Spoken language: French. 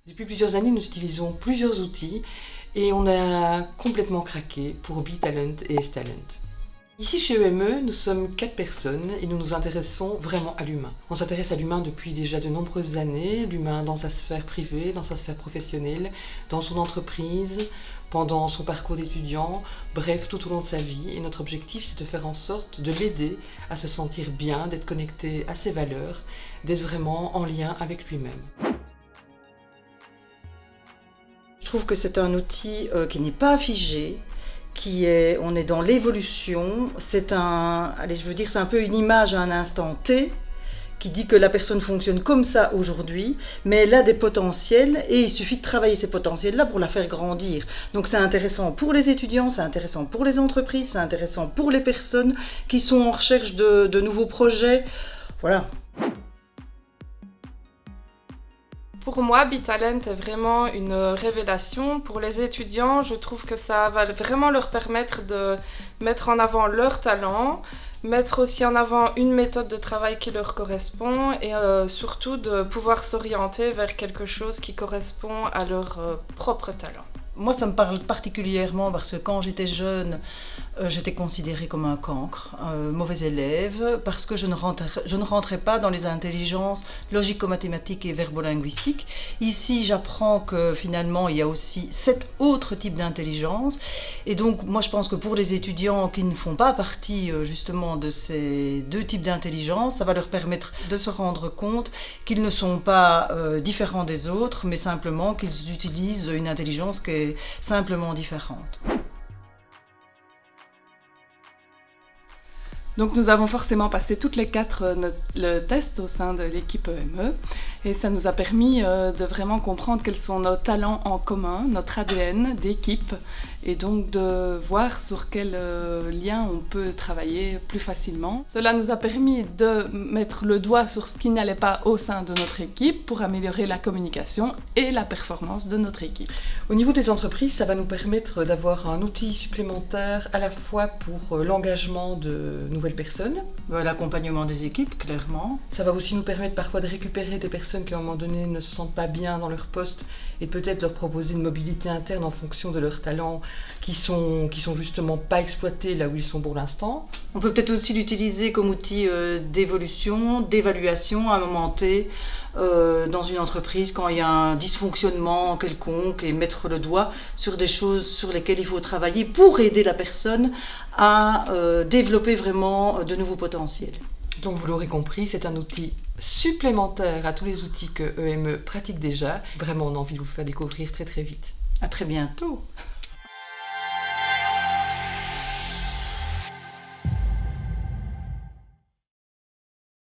Depuis plusieurs années, nous utilisons plusieurs outils et on a complètement craqué pour BeTalent et S-Talent. Ici chez EME, nous sommes 4 personnes et nous nous intéressons vraiment à l'humain. On s'intéresse à l'humain depuis déjà de nombreuses années, l'humain dans sa sphère privée, dans sa sphère professionnelle, dans son entreprise, pendant son parcours d'étudiant, bref, tout au long de sa vie. Et notre objectif, c'est de faire en sorte de l'aider à se sentir bien, d'être connecté à ses valeurs, d'être vraiment en lien avec lui-même. Je trouve que c'est un outil qui n'est pas figé, on est dans l'évolution. C'est un peu une image à un instant T qui dit que la personne fonctionne comme ça aujourd'hui, mais elle a des potentiels et il suffit de travailler ces potentiels-là pour la faire grandir. Donc c'est intéressant pour les étudiants, c'est intéressant pour les entreprises, c'est intéressant pour les personnes qui sont en recherche de nouveaux projets. Voilà. Pour moi, BeTalent est vraiment une révélation. Pour les étudiants, je trouve que ça va vraiment leur permettre de mettre en avant leur talent, mettre aussi en avant une méthode de travail qui leur correspond et surtout de pouvoir s'orienter vers quelque chose qui correspond à leur propre talent. Moi, ça me parle particulièrement parce que quand j'étais jeune, j'étais considérée comme un cancre, un mauvais élève, parce que je ne rentrais pas dans les intelligences logico-mathématiques et verbo-linguistiques. Ici, j'apprends que finalement, il y a aussi 7 autres types d'intelligence. Et donc, moi, je pense que pour les étudiants qui ne font pas partie justement de ces 2 types d'intelligence, ça va leur permettre de se rendre compte qu'ils ne sont pas différents des autres, mais simplement qu'ils utilisent une intelligence qui est simplement différente. Donc nous avons forcément passé toutes les 4 le test au sein de l'équipe EME et ça nous a permis de vraiment comprendre quels sont nos talents en commun, notre ADN d'équipe et donc de voir sur quel lien on peut travailler plus facilement. Cela nous a permis de mettre le doigt sur ce qui n'allait pas au sein de notre équipe pour améliorer la communication et la performance de notre équipe. Au niveau des entreprises, ça va nous permettre d'avoir un outil supplémentaire à la fois pour l'engagement de nouvelles personnes. L'accompagnement des équipes, clairement. Ça va aussi nous permettre parfois de récupérer des personnes qui à un moment donné ne se sentent pas bien dans leur poste et peut-être leur proposer une mobilité interne en fonction de leurs talents qui sont justement pas exploités là où ils sont pour l'instant. On peut peut-être aussi l'utiliser comme outil d'évolution, d'évaluation à un moment T dans une entreprise quand il y a un dysfonctionnement quelconque et mettre le doigt sur des choses sur lesquelles il faut travailler pour aider la personne à développer vraiment de nouveaux potentiels. Donc vous l'aurez compris, c'est un outil supplémentaire à tous les outils que EME pratique déjà. Vraiment, on a envie de vous faire découvrir très très vite. À très bientôt.